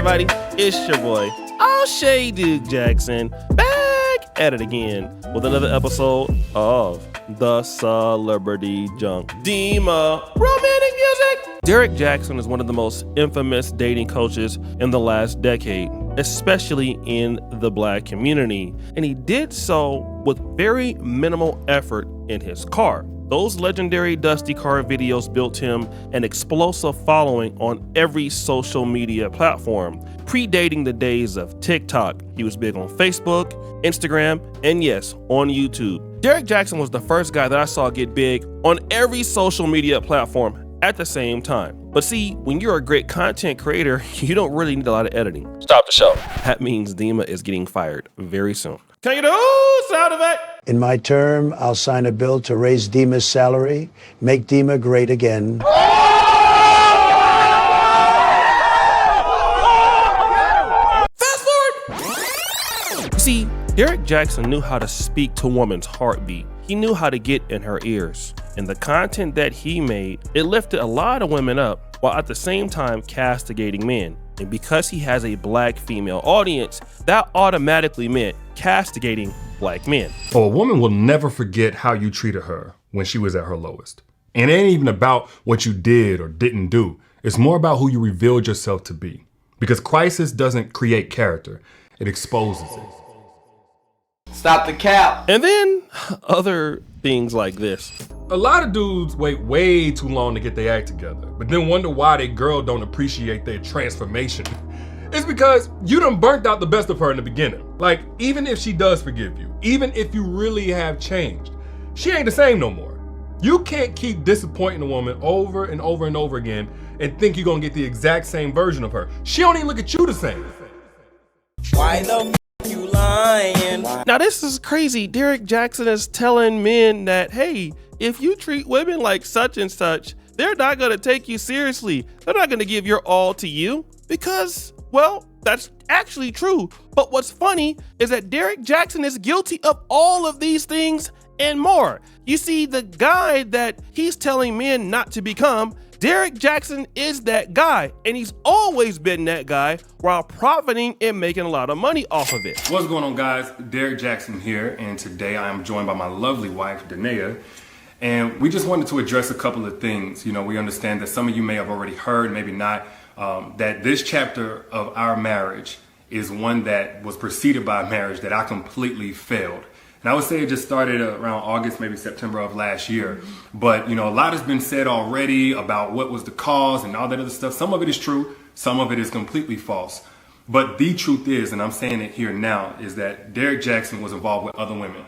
everybody, it's your boy, Derrick Jaxn, back at it again with another episode of The Celebrity Junk. Dima, romantic music! Derrick Jaxn is one of the most infamous dating coaches in the last decade, especially in the Black community, and he did so with very minimal effort in his car. Those legendary Dusty car videos built him an explosive following on every social media platform, predating the days of TikTok. He was big on Facebook, Instagram, and yes, on YouTube. Derrick Jaxn was the first guy that I saw get big on every social media platform at the same time. But see, when you're a great content creator, you don't really need a lot of editing. Stop the show. That means Dima is getting fired very soon. Can you do sound effect? In my term, I'll sign a bill to raise Dima's salary, make Dima great again. Fast forward! See, Derrick Jaxn knew how to speak to a woman's heartbeat. He knew how to get in her ears. And the content that he made, it lifted a lot of women up while at the same time castigating men. And because he has a Black female audience, that automatically meant castigating Black men. Oh, a woman will never forget how you treated her when she was at her lowest. And it ain't even about what you did or didn't do. It's more about who you revealed yourself to be. Because crisis doesn't create character, it exposes it. Stop the cap. And then other things like this. A lot of dudes wait way too long to get their act together, but then wonder why their girl don't appreciate their transformation. It's because you done burnt out the best of her in the beginning. Like, even if she does forgive you, even if you really have changed, she ain't the same no more. You can't keep disappointing a woman over and over and over again and think you're gonna get the exact same version of her. She don't even look at you the same. Why the you lying? Now this is crazy. Derrick Jaxn is telling men that, hey, if you treat women like such and such, they're not gonna take you seriously. They're not gonna give your all to you because, well, that's actually true. But what's funny is that Derrick Jaxn is guilty of all of these things and more. You see, the guy that he's telling men not to become, Derrick Jaxn is that guy, and he's always been that guy while profiting and making a lot of money off of it. What's going on, guys? Derrick Jaxn here, and today I am joined by my lovely wife, Danae, and we just wanted to address a couple of things. You know, we understand that some of you may have already heard, maybe not, that this chapter of our marriage is one that was preceded by a marriage that I completely failed. And I would say it just started around August, maybe September of last year. But, you know, a lot has been said already about what was the cause and all that other stuff. Some of it is true. Some of it is completely false. But the truth is, and I'm saying it here now, is that Derrick Jaxn was involved with other women.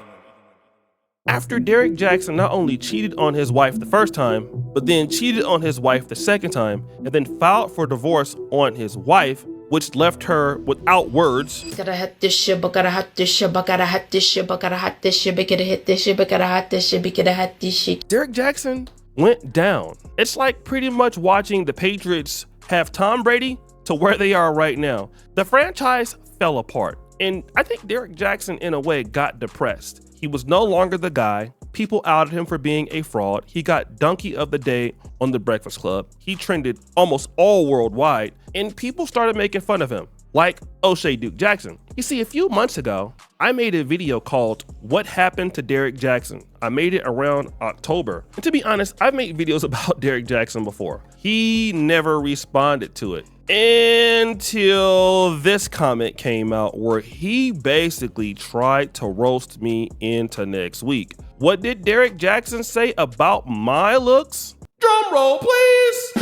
After Derrick Jaxn not only cheated on his wife the first time, but then cheated on his wife the second time, and then filed for divorce on his wife, which left her without words. Gotta hit this shit, but gotta hit this shit, but gotta hit this shit, but gotta hit this shit, but gotta hit this shit, but gotta hit this shit, but gotta hit this shit. Derrick Jaxn went down. It's like pretty much watching the Patriots have Tom Brady to where they are right now. The franchise fell apart, and I think Derrick Jaxn in a way got depressed. He was no longer the guy. People outed him for being a fraud. He got Donkey of the Day on The Breakfast Club. He trended almost all worldwide, and people started making fun of him, like Derrick Jaxn. You see, a few months ago, I made a video called What Happened to Derrick Jaxn. I made it around October. And to be honest, I've made videos about Derrick Jaxn before. He never responded to it until this comment came out where he basically tried to roast me into next week. What did Derrick Jaxn say about my looks? Drum roll, please.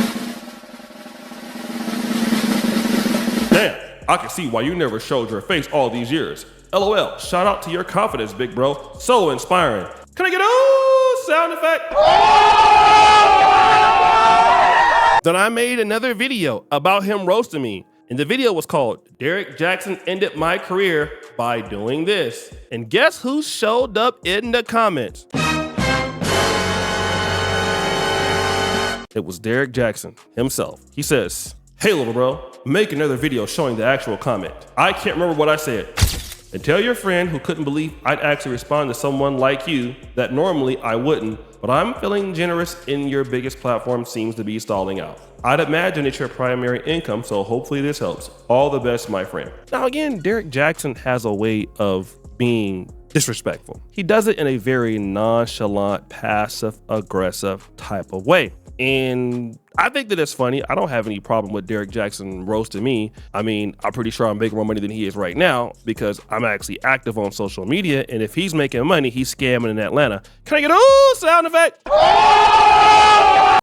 Damn, I can see why you never showed your face all these years. LOL, shout out to your confidence, big bro. So inspiring. Can I get a sound effect? Then I made another video about him roasting me. And the video was called Derrick Jaxn Ended My Career by Doing This. And guess who showed up in the comments? It was Derrick Jaxn himself. He says, "Hey little bro, make another video showing the actual comment. I can't remember what I said. And tell your friend who couldn't believe I'd actually respond to someone like you that normally I wouldn't, but I'm feeling generous and your biggest platform seems to be stalling out." I'd imagine it's your primary income, so hopefully this helps. All the best, my friend. Now again, Derrick Jaxn has a way of being disrespectful. He does it in a very nonchalant, passive-aggressive type of way. And I think that it's funny. I don't have any problem with Derrick Jaxn roasting me. I mean, I'm pretty sure I'm making more money than he is right now because I'm actually active on social media. And if he's making money, he's scamming in Atlanta. Can I get a sound effect?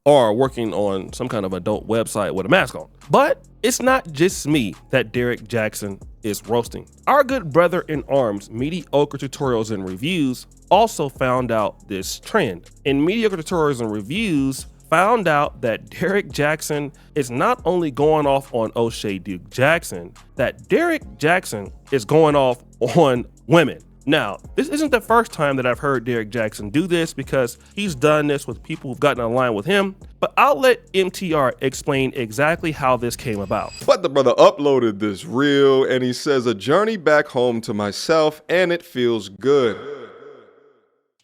Or working on some kind of adult website with a mask on. But it's not just me that Derrick Jaxn is roasting. Our good brother in arms, Mediocre Tutorials and Reviews, also found out this trend. And Mediocre Tutorials and Reviews found out that Derrick Jaxn is not only going off on O'Shea Duke Jackson, that Derrick Jaxn is going off on women. Now, this isn't the first time that I've heard Derrick Jaxn do this because he's done this with people who've gotten in line with him, but I'll let MTR explain exactly how this came about. But the brother uploaded this reel and he says, a journey back home to myself and it feels good.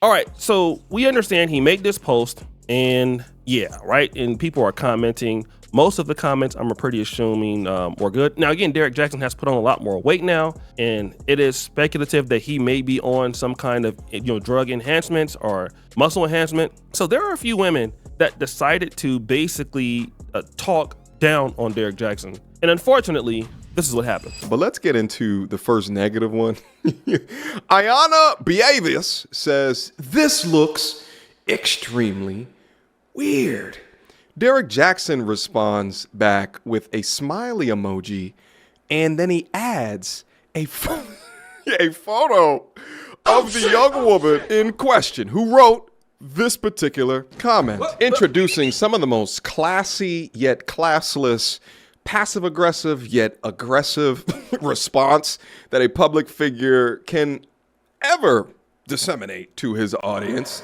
All right, so we understand he made this post and yeah, right? And people are commenting. Most of the comments, I'm pretty assuming, were good. Now, again, Derrick Jaxn has put on a lot more weight now, and it is speculative that he may be on some kind of, drug enhancements or muscle enhancement. So there are a few women that decided to basically talk down on Derrick Jaxn, and unfortunately, this is what happened. But let's get into the first negative one. Ayana Beavis says, this looks extremely weird. Derrick Jaxn responds back with a smiley emoji, and then he adds a photo of the young woman in question who wrote this particular comment, introducing some of the most classy yet classless, passive-aggressive yet aggressive response that a public figure can ever disseminate to his audience.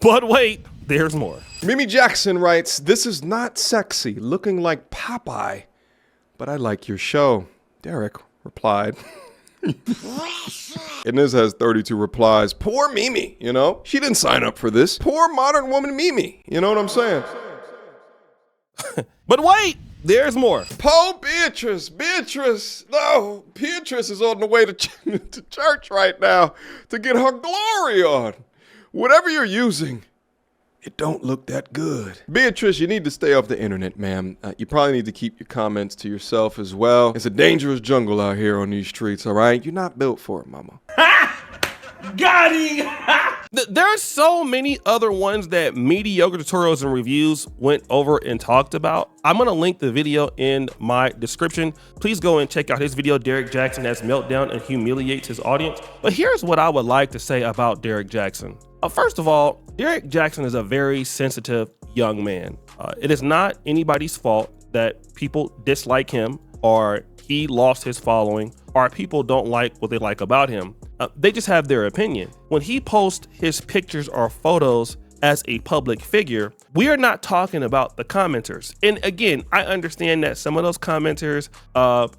But wait, there's more. Mimi Jackson writes, this is not sexy, looking like Popeye, but I like your show. Derrick replied. And this has 32 replies. Poor Mimi, she didn't sign up for this. Poor modern woman Mimi, you know what I'm saying? But wait, there's more. Po Beatrice, no, Beatrice is on the way to church right now to get her glory on. Whatever you're using, it don't look that good. Beatrice, you need to stay off the internet, ma'am. You probably need to keep your comments to yourself as well. It's a dangerous jungle out here on these streets, all right? You're not built for it, mama. Got him! There are so many other ones that Mediocre Tutorials and Reviews went over and talked about. I'm gonna link the video in my description. Please go and check out his video. Derrick Jaxn has meltdown and humiliates his audience. But here's what I would like to say about Derrick Jaxn. First of all, Derrick Jaxn is a very sensitive young man. It is not anybody's fault that people dislike him or he lost his following or people don't like what they like about him. They just have their opinion. When he posts his pictures or photos as a public figure, we are not talking about the commenters. And again, I understand that some of those commenters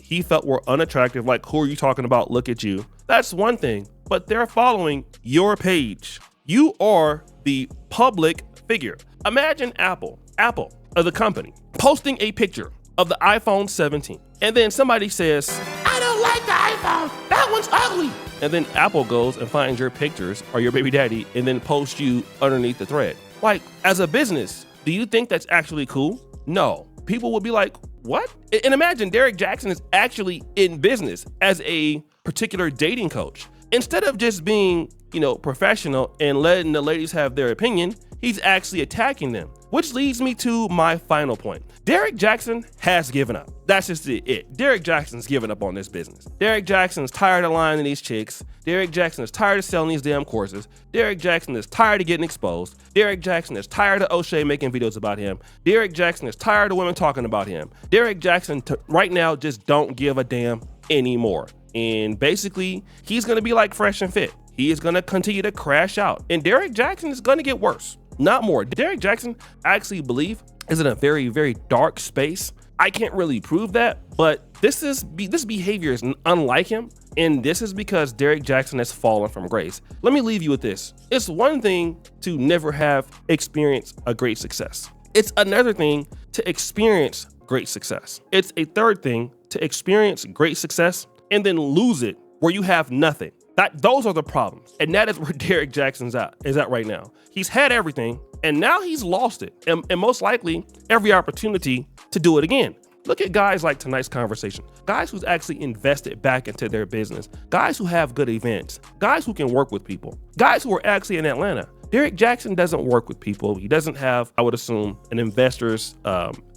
he felt were unattractive, like, who are you talking about? Look at you. That's one thing, but they're following your page. You are the public figure. Imagine Apple, the company, posting a picture of the iPhone 17. And then somebody says, I don't like the iPhone, that one's ugly. And then Apple goes and finds your pictures or your baby daddy and then posts you underneath the thread. Like, as a business, do you think that's actually cool? No. People would be like, what? And imagine Derrick Jaxn is actually in business as a particular dating coach. Instead of just being, professional and letting the ladies have their opinion, he's actually attacking them. Which leads me to my final point. Derrick Jaxn has given up. That's just it. Derrick Jackson's given up on this business. Derrick Jaxn is tired of lying to these chicks. Derrick Jaxn is tired of selling these damn courses. Derrick Jaxn is tired of getting exposed. Derrick Jaxn is tired of O'Shea making videos about him. Derrick Jaxn is tired of women talking about him. Derrick Jaxn right now just don't give a damn anymore. And basically, he's gonna be like Fresh and Fit. He is gonna continue to crash out. And Derrick Jaxn is gonna get worse, not more. Derrick Jaxn, I actually believe, is in a very, very dark space. I can't really prove that, but this behavior is unlike him. And this is because Derrick Jaxn has fallen from grace. Let me leave you with this. It's one thing to never have experienced a great success. It's another thing to experience great success. It's a third thing to experience great success and then lose it where you have nothing. Those are the problems. And that is where Derrick Jaxn is at right now. He's had everything and now he's lost it. And most likely every opportunity to do it again. Look at guys like tonight's conversation, guys who's actually invested back into their business, guys who have good events, guys who can work with people, guys who are actually in Atlanta. Derrick Jaxn doesn't work with people. He doesn't have, I would assume, an investor's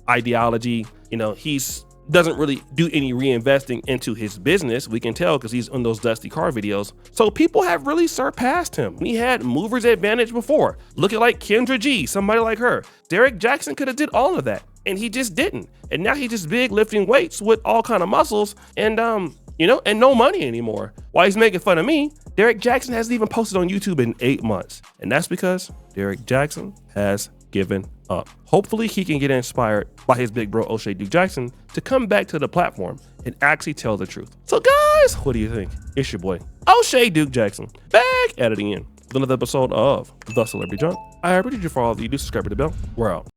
ideology. You know, he's doesn't really do any reinvesting into his business. We can tell because he's on those dusty car videos. So people have really surpassed him. He had mover's advantage before. Look at like Kendra G, somebody like her. Derrick Jaxn could have did all of that and he just didn't. And now he's just big lifting weights with all kind of muscles and and no money anymore. While he's making fun of me, Derrick Jaxn hasn't even posted on YouTube in 8 months. And that's because Derrick Jaxn has given up. Hopefully he can get inspired by his big bro O'Shea Duke Jackson to come back to the platform and actually tell the truth. So guys, what do you think? It's your boy O'Shea Duke Jackson back at it again with another episode of The Celebrity Junk. I appreciate you for all of you. Do subscribe to the bell. We're out.